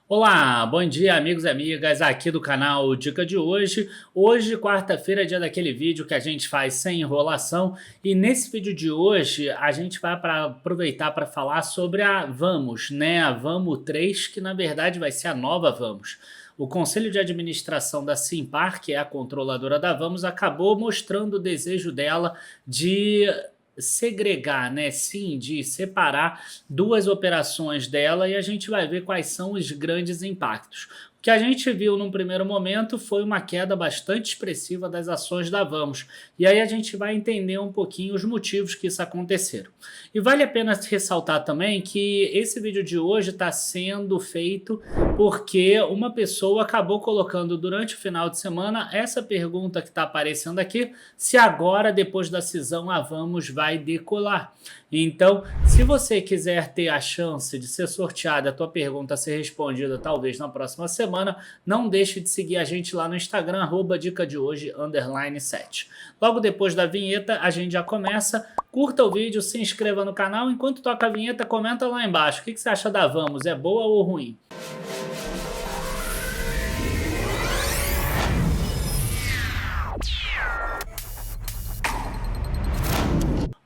Olá, bom dia amigos e amigas aqui do canal Dica de Hoje. Hoje, quarta-feira, é dia daquele vídeo que a gente faz sem enrolação e nesse vídeo de hoje a gente vai aproveitar para falar sobre a Vamos, né? A Vamos 3, que na verdade vai ser a nova Vamos. O Conselho de Administração da Simpar, que é a controladora da Vamos, acabou mostrando o desejo dela de segregar, né? Sim, de separar duas operações dela e a gente vai ver quais são os grandes impactos. O que a gente viu num primeiro momento foi uma queda bastante expressiva das ações da Vamos. E aí a gente vai entender um pouquinho os motivos que isso aconteceram. E vale a pena ressaltar também que esse vídeo de hoje está sendo feito porque uma pessoa acabou colocando durante o final de semana essa pergunta que está aparecendo aqui, se agora, depois da cisão, a Vamos vai decolar. Então, se você quiser ter a chance de ser sorteada, a tua pergunta ser respondida talvez na próxima semana, não deixe de seguir a gente lá no Instagram, @dica de hoje, _7. Logo depois da vinheta, a gente já começa. Curta o vídeo, se inscreva no canal. Enquanto toca a vinheta, comenta lá embaixo. O que você acha da Vamos? É boa ou ruim?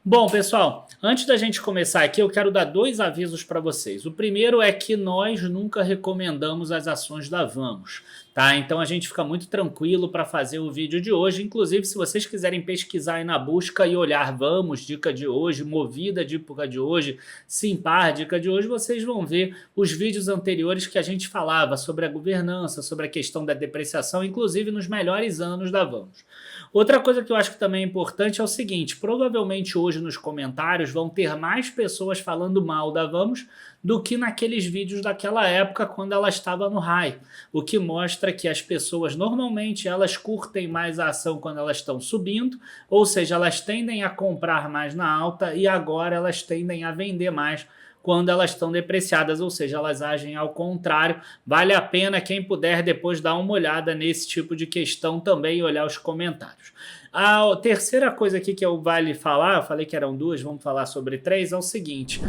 Bom, pessoal, antes da gente começar aqui, eu quero dar dois avisos para vocês. O primeiro é que nós nunca recomendamos as ações da Vamos, tá? Então a gente fica muito tranquilo para fazer o vídeo de hoje. Inclusive, se vocês quiserem pesquisar aí na busca e olhar Vamos, dica de hoje, Movida, dica de hoje, Simpar, dica de hoje, vocês vão ver os vídeos anteriores que a gente falava sobre a governança, sobre a questão da depreciação, inclusive nos melhores anos da Vamos. Outra coisa que eu acho que também é importante é o seguinte: provavelmente hoje nos comentários vão ter mais pessoas falando mal da Vamos do que naqueles vídeos daquela época quando ela estava no high, o que mostra que as pessoas normalmente elas curtem mais a ação quando elas estão subindo, ou seja, elas tendem a comprar mais na alta e agora elas tendem a vender mais quando elas estão depreciadas, ou seja, elas agem ao contrário. Vale a pena quem puder depois dar uma olhada nesse tipo de questão também e olhar os comentários. A terceira coisa aqui que eu vale falar, eu falei que eram duas, vamos falar sobre três, é o seguinte: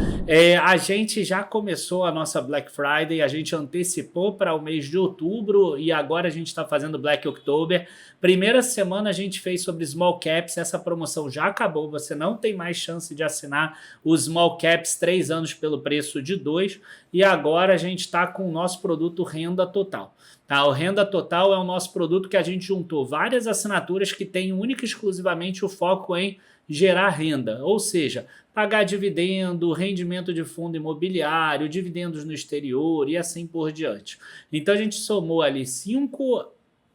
a gente já começou a nossa Black Friday, a gente antecipou para o mês de outubro e agora a gente está fazendo Black October. Primeira semana a gente fez sobre Small Caps, essa promoção já acabou, você não tem mais chance de assinar os Small Caps 3 anos pelo preço de 2 e agora a gente está com o nosso produto Renda Total. Tá, o Renda Total é o nosso produto que a gente juntou várias assinaturas que têm única e exclusivamente o foco em gerar renda, ou seja, pagar dividendo, rendimento de fundo imobiliário, dividendos no exterior e assim por diante. Então a gente somou ali 5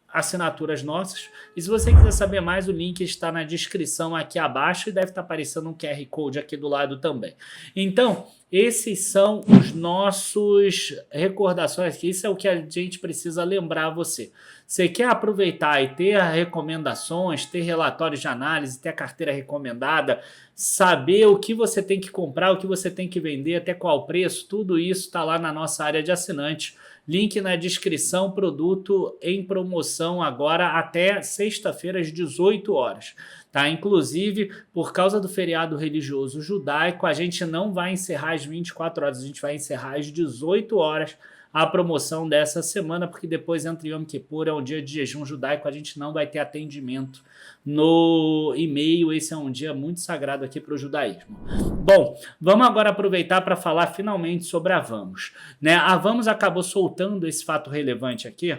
assinaturas nossas, e se você quiser saber mais, o link está na descrição aqui abaixo e deve estar aparecendo um QR Code aqui do lado também. Então, esses são os nossos recordações, isso é o que a gente precisa lembrar você. Você quer aproveitar e ter recomendações, ter relatórios de análise, ter a carteira recomendada, saber o que você tem que comprar, o que você tem que vender, até qual preço, tudo isso está lá na nossa área de assinantes. Link na descrição, produto em promoção agora até sexta-feira às 18 horas. Tá? Inclusive, por causa do feriado religioso judaico, a gente não vai encerrar às 24 horas, a gente vai encerrar às 18 horas a promoção dessa semana, porque depois entra Yom Kippur, é um dia de jejum judaico, a gente não vai ter atendimento no e-mail, esse é um dia muito sagrado aqui para o judaísmo. Bom, vamos agora aproveitar para falar finalmente sobre a Vamos. Né? A Vamos acabou soltando esse fato relevante aqui.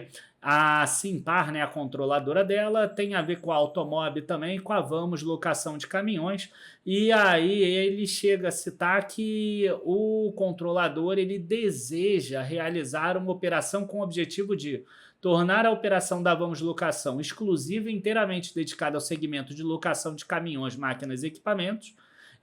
A Simpar, né, a controladora dela, tem a ver com a Automob também, com a Vamos Locação de Caminhões, e aí ele chega a citar que o controlador ele deseja realizar uma operação com o objetivo de tornar a operação da Vamos Locação exclusiva e inteiramente dedicada ao segmento de locação de caminhões, máquinas e equipamentos,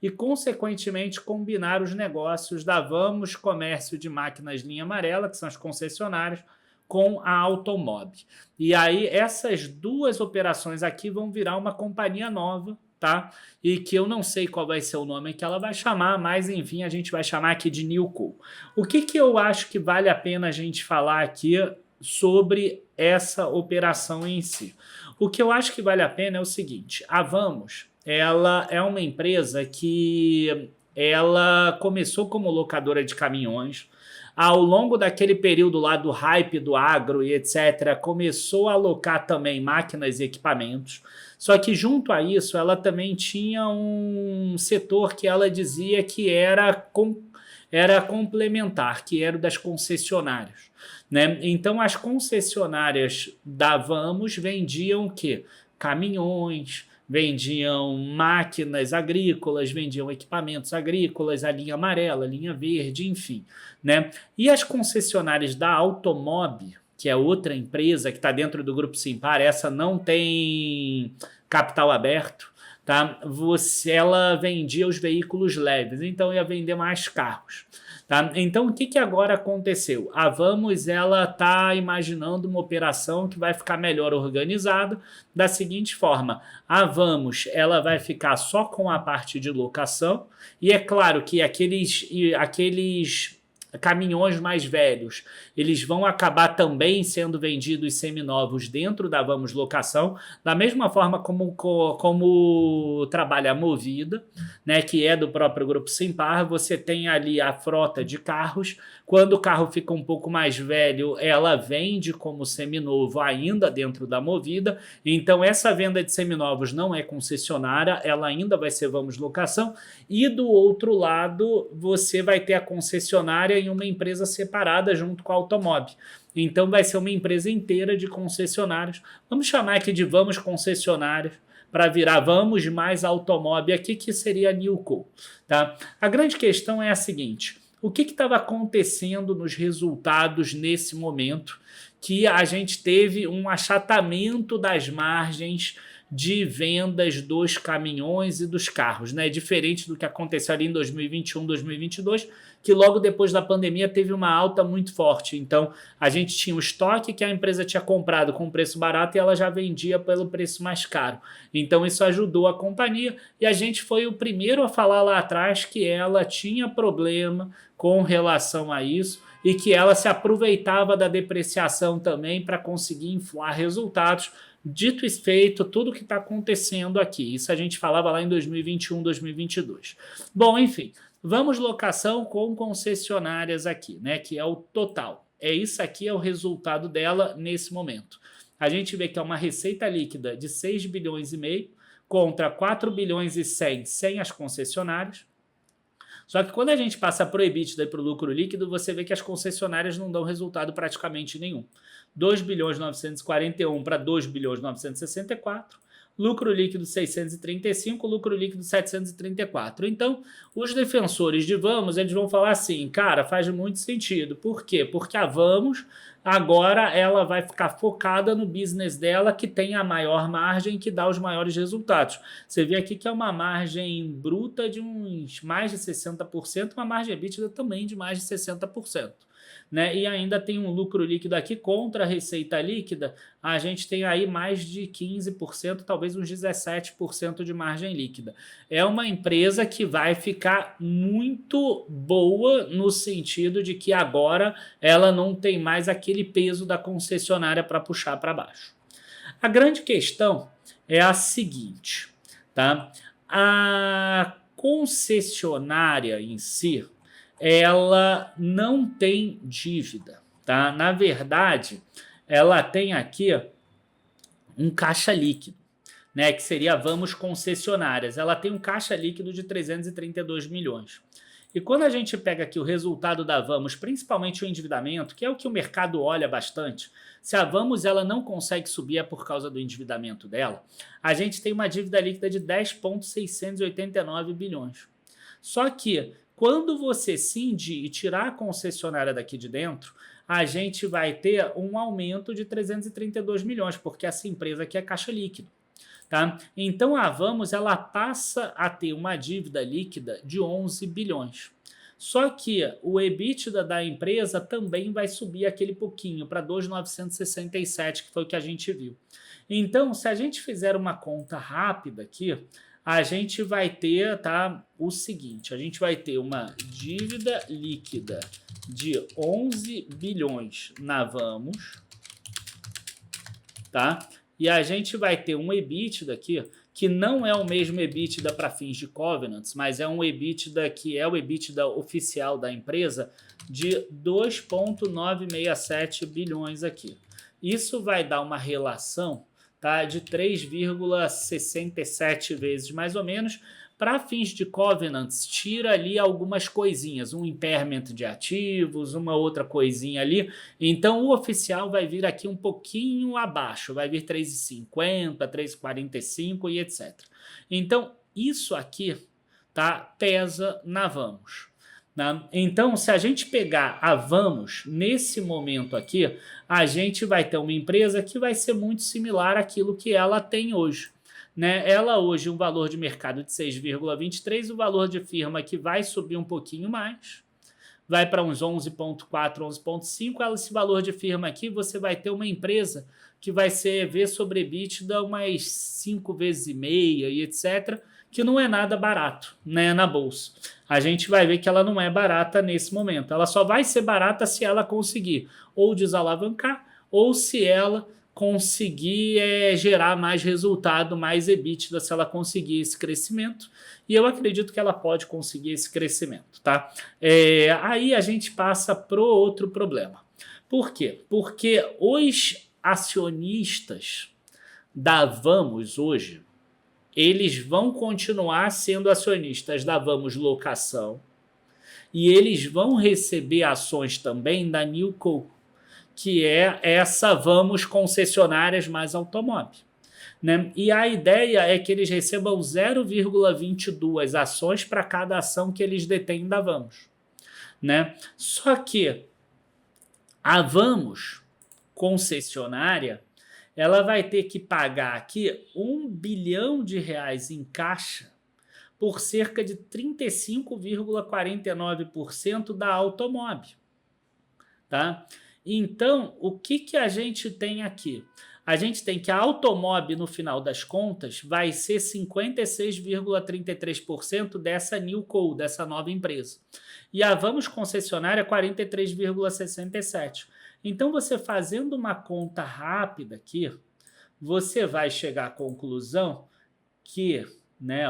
e, consequentemente, combinar os negócios da Vamos Comércio de Máquinas Linha Amarela, que são as concessionárias, com a Automob. E aí essas duas operações aqui vão virar uma companhia nova, tá? E que eu não sei qual vai ser o nome que ela vai chamar, mas enfim, a gente vai chamar aqui de Newco. O que eu acho que vale a pena a gente falar aqui sobre essa operação em si? O que eu acho que vale a pena é o seguinte: a Vamos, ela é uma empresa que ela começou como locadora de caminhões. ao longo daquele período lá do hype do agro e etc., começou a alocar também máquinas e equipamentos. Só que junto a isso, ela também tinha um setor que ela dizia que era complementar, que era o das concessionárias. Né? Então, as concessionárias da Vamos vendiam o quê? Caminhões, vendiam máquinas agrícolas, vendiam equipamentos agrícolas, a linha amarela, a linha verde, enfim. Né? E as concessionárias da Automob, que é outra empresa que está dentro do Grupo Simpar, essa não tem capital aberto, tá? Ela vendia os veículos leves, então ia vender mais carros. Tá? Então, o que agora aconteceu? A Vamos está imaginando uma operação que vai ficar melhor organizada da seguinte forma. A Vamos ela vai ficar só com a parte de locação e é claro que aqueles caminhões mais velhos, eles vão acabar também sendo vendidos seminovos dentro da Vamos Locação, da mesma forma como trabalha a Movida, né, que é do próprio Grupo Simpar. Você tem ali a frota de carros, quando o carro fica um pouco mais velho, ela vende como seminovo ainda dentro da Movida, então essa venda de seminovos não é concessionária, ela ainda vai ser Vamos Locação, e do outro lado você vai ter a concessionária em uma empresa separada junto com a Automob. Então vai ser uma empresa inteira de concessionários. Vamos chamar aqui de Vamos Concessionários para virar Vamos mais Automob aqui, que seria a Newco. Tá? A grande questão é a seguinte: o que estava acontecendo nos resultados nesse momento que a gente teve um achatamento das margens de vendas dos caminhões e dos carros, né? Diferente do que aconteceu ali em 2021, 2022, que logo depois da pandemia teve uma alta muito forte. Então, a gente tinha um estoque que a empresa tinha comprado com preço barato e ela já vendia pelo preço mais caro. Então, isso ajudou a companhia e a gente foi o primeiro a falar lá atrás que ela tinha problema com relação a isso e que ela se aproveitava da depreciação também para conseguir inflar resultados. Dito e feito, tudo que está acontecendo aqui. Isso a gente falava lá em 2021, 2022. Bom, enfim, Vamos Locação com concessionárias aqui, né? Que é o total. Isso aqui é o resultado dela nesse momento. A gente vê que é uma receita líquida de 6 bilhões e meio contra 4 bilhões e 100 sem as concessionárias. Só que quando a gente passa para o EBITDA e para o lucro líquido, você vê que as concessionárias não dão resultado praticamente nenhum. 2 bilhões 941 para 2 bilhões 964, lucro líquido 635, lucro líquido 734. Então, os defensores de Vamos, eles vão falar assim, cara, faz muito sentido. Por quê? Porque a Vamos agora ela vai ficar focada no business dela, que tem a maior margem, que dá os maiores resultados. Você vê aqui que é uma margem bruta de uns mais de 60%, uma margem EBITDA também de mais de 60%. Né? E ainda tem um lucro líquido aqui contra a receita líquida, a gente tem aí mais de 15%, talvez uns 17% de margem líquida. É uma empresa que vai ficar muito boa no sentido de que agora ela não tem mais aquele peso da concessionária para puxar para baixo. A grande questão é a seguinte, tá? A concessionária em si, ela não tem dívida, tá? Na verdade, ela tem aqui um caixa líquido, né? Que seria Vamos Concessionárias. Ela tem um caixa líquido de 332 milhões. E quando a gente pega aqui o resultado da Vamos, principalmente o endividamento, que é o que o mercado olha bastante, se a Vamos ela não consegue subir é por causa do endividamento dela, a gente tem uma dívida líquida de 10,689 bilhões. Só que quando você cindir e tirar a concessionária daqui de dentro, a gente vai ter um aumento de 332 milhões, porque essa empresa aqui é caixa líquido. Tá? Então a Vamos ela passa a ter uma dívida líquida de 11 bilhões. Só que o EBITDA da empresa também vai subir aquele pouquinho para 2.967, que foi o que a gente viu. Então, se a gente fizer uma conta rápida aqui, a gente vai ter, tá, o seguinte, a gente vai ter uma dívida líquida de 11 bilhões na Vamos, tá? E a gente vai ter um EBITDA aqui, que não é o mesmo EBITDA para fins de covenants, mas é um EBITDA que é o EBITDA oficial da empresa de 2,967 bilhões aqui. Isso vai dar uma relação, tá, de 3,67 vezes mais ou menos. Para fins de covenants, tira ali algumas coisinhas, um impairment de ativos, uma outra coisinha ali. Então o oficial vai vir aqui um pouquinho abaixo, vai vir 3,50, 3,45 e etc. Então isso aqui, tá, pesa na Vamos. Então, se a gente pegar a Vamos nesse momento aqui, a gente vai ter uma empresa que vai ser muito similar àquilo que ela tem hoje. Né? Ela hoje um valor de mercado de 6,23, o valor de firma que vai subir um pouquinho mais, vai para uns 11,4, 11,5. Esse valor de firma aqui, você vai ter uma empresa que vai ser EV sobre EBITDA umas 5 vezes e meia e etc., que não é nada barato, né, na bolsa. A gente vai ver que ela não é barata nesse momento. Ela só vai ser barata se ela conseguir ou desalavancar ou se ela conseguir gerar mais resultado, mais EBITDA, se ela conseguir esse crescimento. E eu acredito que ela pode conseguir esse crescimento, tá? Aí a gente passa para outro problema. Por quê? Porque os acionistas da Vamos hoje, eles vão continuar sendo acionistas da Vamos Locação e eles vão receber ações também da Newco, que é essa Vamos concessionárias mais automóvel. Né? E a ideia é que eles recebam 0,22 ações para cada ação que eles detêm da Vamos. Né? Só que a Vamos concessionária, ela vai ter que pagar aqui R$ 1 bilhão em caixa por cerca de 35,49% da automóvel. Tá? Então, o que a gente tem aqui? A gente tem que a automóvel, no final das contas, vai ser 56,33% dessa Newco, dessa nova empresa. E a Vamos concessionária 43,67%. Então, você fazendo uma conta rápida aqui, você vai chegar à conclusão que, né,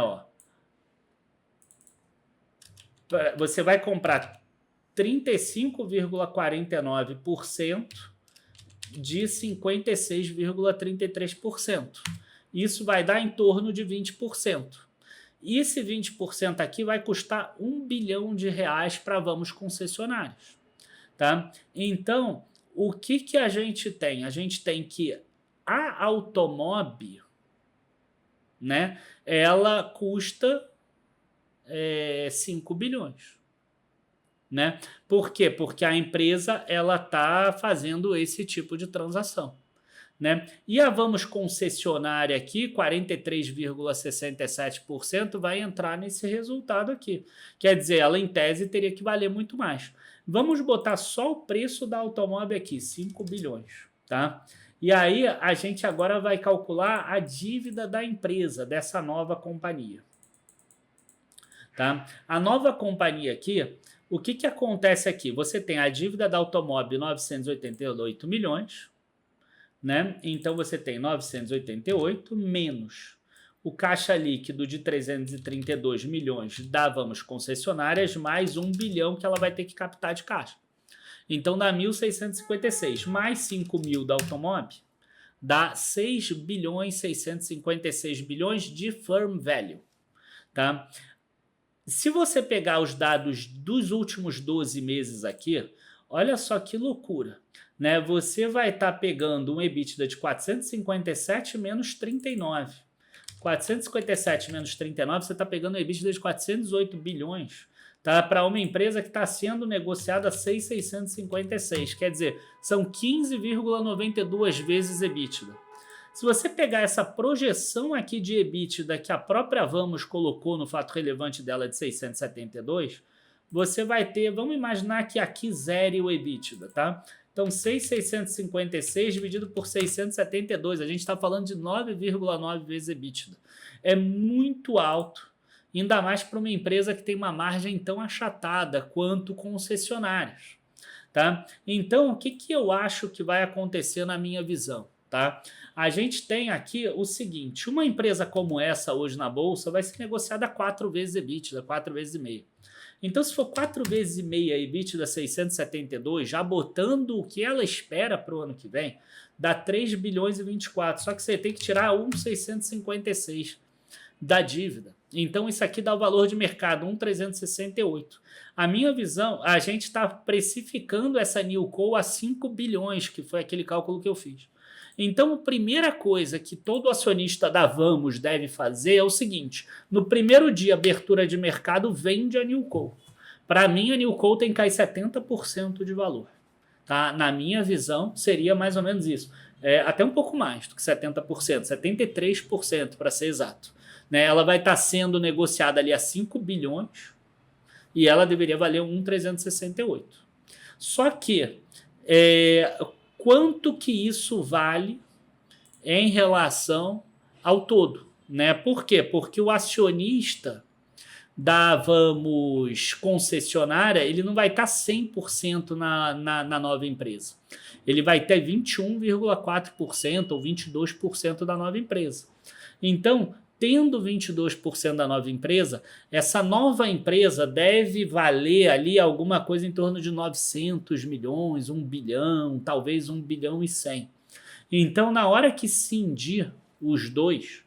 você vai comprar 35,49% de 56,33%. Isso vai dar em torno de 20%. E esse 20% aqui vai custar R$ 1 bilhão para Vamos concessionários. Tá? Então, o que a gente tem? A gente tem que a automóvel, né, ela custa 5 bilhões. Né? Por quê? Porque a empresa ela está fazendo esse tipo de transação. Né? E a Vamos concessionária aqui, 43,67%, vai entrar nesse resultado aqui. Quer dizer, ela em tese teria que valer muito mais. Vamos botar só o preço da automóvel aqui, 5 bilhões. Tá? E aí a gente agora vai calcular a dívida da empresa, dessa nova companhia. Tá? A nova companhia aqui, o que acontece aqui? Você tem a dívida da automóvel 988 milhões, né? Então você tem 988 menos o caixa líquido de 332 milhões da Vamos concessionárias, mais 1 bilhão que ela vai ter que captar de caixa. Então dá 1.656, mais 5 mil da automóvel, dá 6 bilhões 656 bilhões de firm value. Tá? Se você pegar os dados dos últimos 12 meses aqui, olha só que loucura. Né? Você vai estar pegando um EBITDA de 457 menos 39. 457 menos 39, você está pegando um EBITDA de 408 bilhões. Tá? Para uma empresa que está sendo negociada a 6,656. Quer dizer, são 15,92 vezes EBITDA. Se você pegar essa projeção aqui de EBITDA que a própria Vamos colocou no fato relevante dela de 672, você vai ter, vamos imaginar que aqui zere o EBITDA, tá? Então, 6,656 dividido por 672, a gente está falando de 9,9 vezes EBITDA. É muito alto, ainda mais para uma empresa que tem uma margem tão achatada quanto concessionárias. Tá? Então, o que eu acho que vai acontecer na minha visão? Tá? A gente tem aqui o seguinte, uma empresa como essa hoje na Bolsa vai ser negociada 4 vezes EBITDA, 4 vezes e meio. Então, se for 4 vezes e meia EBITDA 672, já botando o que ela espera para o ano que vem, dá 3 bilhões e 24. Só que você tem que tirar 1,656 da dívida. Então, isso aqui dá o valor de mercado, 1,368. A minha visão, a gente está precificando essa NewCo a 5 bilhões, que foi aquele cálculo que eu fiz. Então, a primeira coisa que todo acionista da Vamos deve fazer é o seguinte: no primeiro dia, abertura de mercado, vende a NewCo. Para mim, a NewCo tem que cair 70% de valor. Tá? Na minha visão, seria mais ou menos isso. Até um pouco mais do que 70%, 73% para ser exato. Né? Ela vai estar sendo negociada ali a 5 bilhões e ela deveria valer 1,368. Só que quanto que isso vale em relação ao todo? Né? Por quê? Porque o acionista da Vamos concessionária, ele não vai estar 100% na nova empresa. Ele vai ter 21,4% ou 22% da nova empresa. Então, tendo 22% da nova empresa, essa nova empresa deve valer ali alguma coisa em torno de 900 milhões, 1 bilhão, talvez 1 bilhão e 100. Então, na hora que cindir os dois,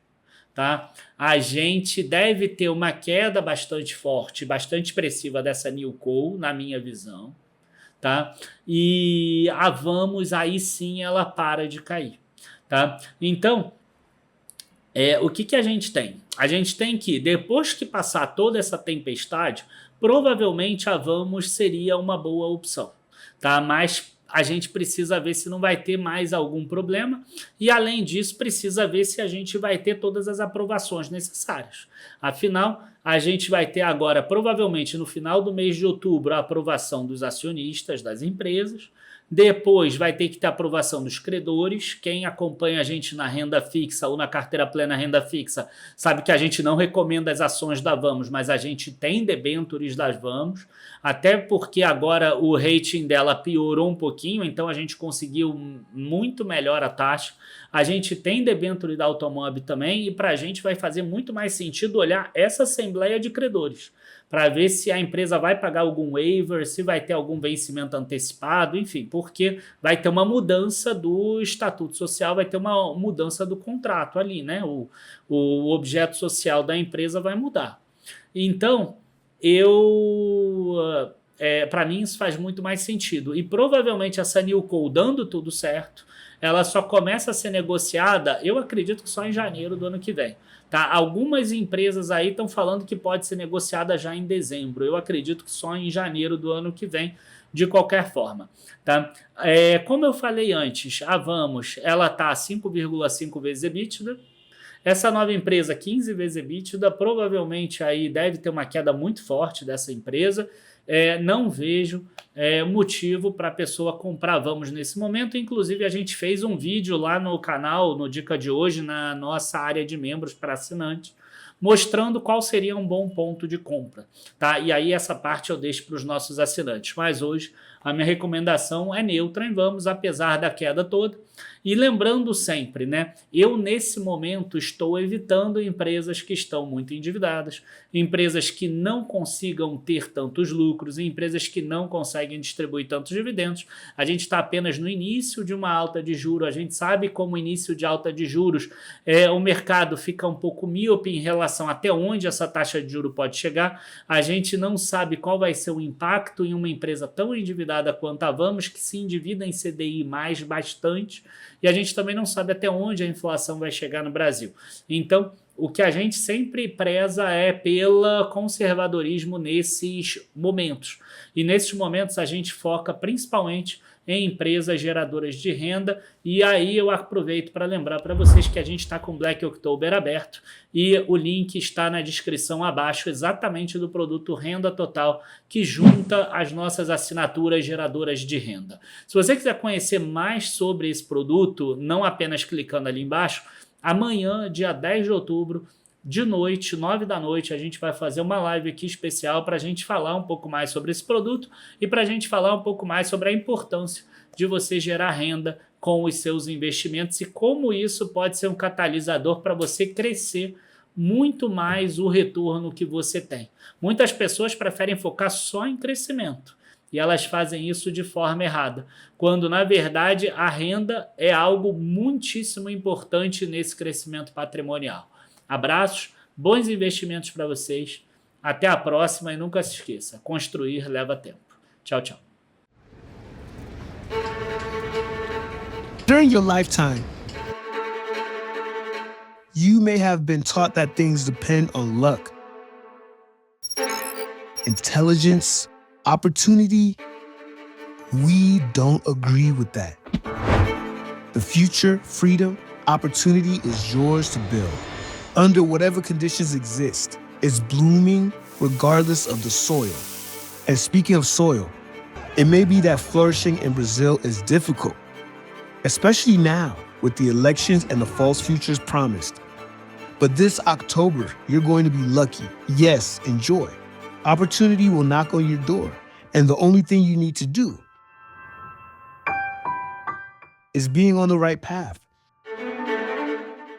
tá, a gente deve ter uma queda bastante forte, bastante expressiva dessa NewCo, na minha visão. Tá? E a Vamos, aí sim, ela para de cair. Tá? Então, o que a gente tem? A gente tem que, depois que passar toda essa tempestade, provavelmente a Vamos seria uma boa opção, tá? Mas a gente precisa ver se não vai ter mais algum problema e, além disso, precisa ver se a gente vai ter todas as aprovações necessárias. Afinal, a gente vai ter agora, provavelmente no final do mês de outubro, a aprovação dos acionistas das empresas. Depois vai ter que ter aprovação dos credores. Quem acompanha a gente na renda fixa ou na carteira plena renda fixa sabe que a gente não recomenda as ações da Vamos, mas a gente tem debêntures das Vamos, até porque agora o rating dela piorou um pouquinho, então a gente conseguiu muito melhor a taxa. A gente tem debênture da Automóvel também e para a gente vai fazer muito mais sentido olhar essa assembleia de credores, para ver se a empresa vai pagar algum waiver, se vai ter algum vencimento antecipado, enfim, porque vai ter uma mudança do estatuto social, vai ter uma mudança do contrato ali, né? O objeto social da empresa vai mudar. Então, para mim isso faz muito mais sentido. E provavelmente essa NewCo, dando tudo certo, ela só começa a ser negociada, eu acredito que só em janeiro do ano que vem. Tá? Algumas empresas aí estão falando que pode ser negociada já em dezembro. Eu acredito que só em janeiro do ano que vem, de qualquer forma. Tá? Como eu falei antes, a Vamos está 5,5 vezes EBITDA. Essa nova empresa, 15 vezes EBITDA, provavelmente aí deve ter uma queda muito forte dessa empresa. Não vejo motivo para a pessoa comprar Vamos nesse momento. Inclusive, a gente fez um vídeo lá no canal, no Dica de Hoje, na nossa área de membros para assinantes, mostrando qual seria um bom ponto de compra. Tá? E aí essa parte eu deixo para os nossos assinantes. Mas hoje a minha recomendação é neutra em Vamos, apesar da queda toda. E lembrando sempre, né? Eu nesse momento estou evitando empresas que estão muito endividadas, empresas que não consigam ter tantos lucros, empresas que não conseguem distribuir tantos dividendos. A gente está apenas no início de uma alta de juros, a gente sabe como o início de alta de juros o mercado fica um pouco míope em relação até onde essa taxa de juros pode chegar. A gente não sabe qual vai ser o impacto em uma empresa tão endividada quanto a Vamos, que se endivida em CDI mais bastante, e a gente também não sabe até onde a inflação vai chegar no Brasil. Então, o que a gente sempre preza é pelo conservadorismo nesses momentos. E nesses momentos a gente foca principalmente em empresas geradoras de renda. E aí eu aproveito para lembrar para vocês que a gente está com Black October aberto e o link está na descrição abaixo, exatamente do produto Renda Total, que junta as nossas assinaturas geradoras de renda. Se você quiser conhecer mais sobre esse produto, não apenas clicando ali embaixo, amanhã, dia 10 de outubro, de noite, 9 da noite, a gente vai fazer uma live aqui especial para a gente falar um pouco mais sobre esse produto e para a gente falar um pouco mais sobre a importância de você gerar renda com os seus investimentos e como isso pode ser um catalisador para você crescer muito mais o retorno que você tem. Muitas pessoas preferem focar só em crescimento e elas fazem isso de forma errada, quando na verdade a renda é algo muitíssimo importante nesse crescimento patrimonial. Abraços, bons investimentos para vocês, até a próxima e nunca se esqueça, construir leva tempo. Tchau, tchau. During your lifetime, you may have been taught that things depend on luck, intelligence, opportunity. We don't agree with that. The future, freedom, opportunity is yours to build. Under whatever conditions exist, it's blooming regardless of the soil. And speaking of soil, it may be that flourishing in Brazil is difficult, especially now with the elections and the false futures promised. But this October, you're going to be lucky. Yes, enjoy. Opportunity will knock on your door, and the only thing you need to do is being on the right path.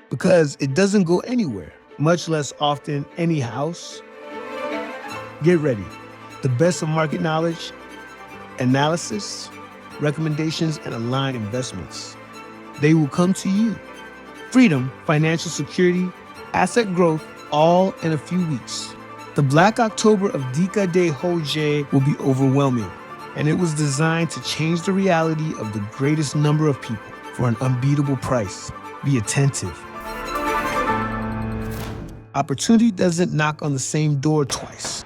Because it doesn't go anywhere, much less often any house. Get ready. The best of market knowledge, analysis, recommendations, and aligned investments. They will come to you. Freedom, financial security, asset growth, all in a few weeks. The Black October of Dika de Hoje will be overwhelming, and it was designed to change the reality of the greatest number of people for an unbeatable price. Be attentive. Opportunity doesn't knock on the same door twice.